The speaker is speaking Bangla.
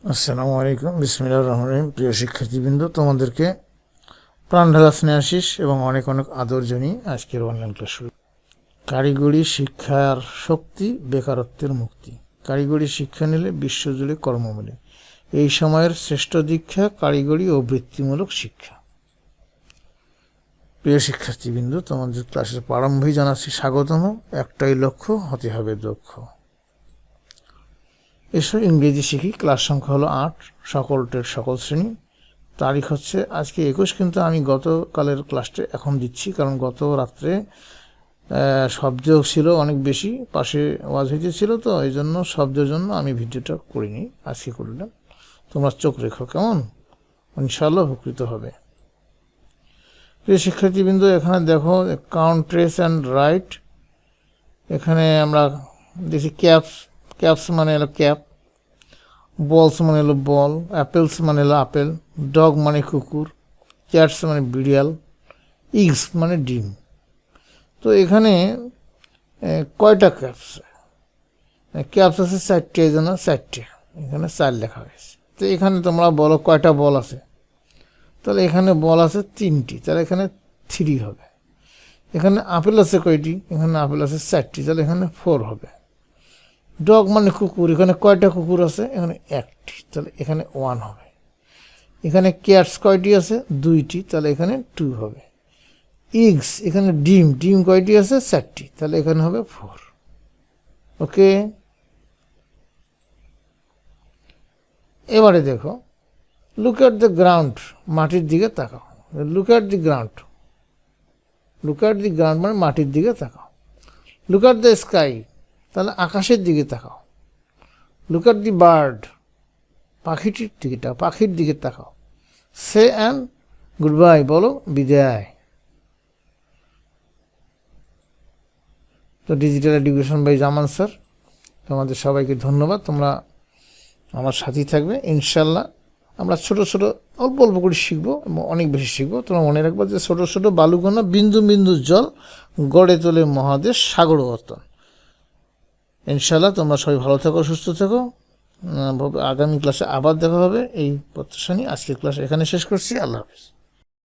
আসসালামু আলাইকুম, বিসমিল্লাহির রহমানির রহিম। প্রিয় শিক্ষার্থীবৃন্দ, তোমাদেরকে প্রাণ ঢালা স্নেহাশিস এবং অনেক অনেক আদর জানিয়ে আজকের অনলাইন ক্লাস শুরু। কারিগরি শিক্ষার শক্তি, বেকারত্বের মুক্তি। কারিগরি শিক্ষা নিলে বিশ্বজুড়ে কর্ম মেলে। এই সময়ের শ্রেষ্ঠ দীক্ষা কারিগরি ও বৃত্তিমূলক শিক্ষা। প্রিয় শিক্ষার্থীবৃন্দ, তোমাদের ক্লাসের প্রারম্ভেই জানাচ্ছি স্বাগতম। একটাই লক্ষ্য, হতে হবে দক্ষ। এসো ইংরেজি শিখি। ক্লাস সংখ্যা হলো 8, সকল ট্রেড সকল শ্রেণী। তারিখ হচ্ছে আজকে 21, কিন্তু আমি গতকালের ক্লাসটা এখন দিচ্ছি, কারণ গত রাত্রে শব্দ ছিল অনেক বেশি, পাশে ওয়াজ হইতেছিল, তো এই জন্য শব্দের জন্য আমি ভিডিওটা করিনি, আজকে করলাম। তোমরা চোখ রেখো, কেমন? ইনশাআল্লাহ উপকৃত হবে। প্রিয় শিক্ষার্থীবৃন্দ, এখানে দেখো কাউন্ট, ট্রেস অ্যান্ড রাইট। এখানে আমরা দেখি ক্যাপস মানে হলো ক্যাপ, বলস মানে হলো বল, অ্যাপেলস মানে হলো আপেল, ডগ মানে কুকুর, ক্যাটস মানে বিড়াল, ইগস মানে ডিম। তো এখানে কয়টা ক্যাপস আছে? 4টে, এই জন্য 4টে, এখানে 4 লেখা হয়েছে। তো এখানে তোমরা বলো কয়টা বল আছে? তাহলে এখানে বল আছে 3টি, তাহলে এখানে 3 হবে। এখানে আপেল আছে কয়টি? এখানে আপেল আছে 4টি, তাহলে এখানে 4 হবে। ডগ মানে কুকুর, এখানে কয়টা কুকুর আছে? এখানে 1টি, তাহলে এখানে 1 হবে। এখানে ক্যাটস কয়টি আছে? 2টি, তাহলে এখানে 2 হবে। ইগস, এখানে ডিম কয়টি আছে? 4টি, তাহলে এখানে হবে 4। ওকে, এবারে দেখো, লুক অ্যাট দ্য গ্রাউন্ড, মাটির দিকে তাকাও। লুক অ্যাট দি গ্রাউন্ড মানে মাটির দিকে তাকাও। লুক অ্যাট দ্য স্কাই, তাহলে আকাশের দিকে তাকাও। লুক অ্যাট দি বার্ড, পাখির দিকে তাকাও। সে অ্যান্ড গুড বাই, বলো বিদায়। তো digital education by Zaman sir, তোমাদের সবাইকে ধন্যবাদ। তোমরা আমার সাথেই থাকবে ইনশাল্লাহ। আমরা ছোট অল্প করে শিখবো এবং অনেক বেশি শিখবো। তোমরা মনে রাখবো যে ছোট বালুকণা, বিন্দু বিন্দু জল গড়ে তোলে মহাদেশ সাগর অবর্তন। ইনশাল্লাহ তোমরা সবাই ভালো থাকো, সুস্থ থাকো। আগামী ক্লাসে আবার দেখা হবে এই প্রত্যাশা নিয়ে আজকের ক্লাস এখানে শেষ করছি। আল্লাহ হাফিজ।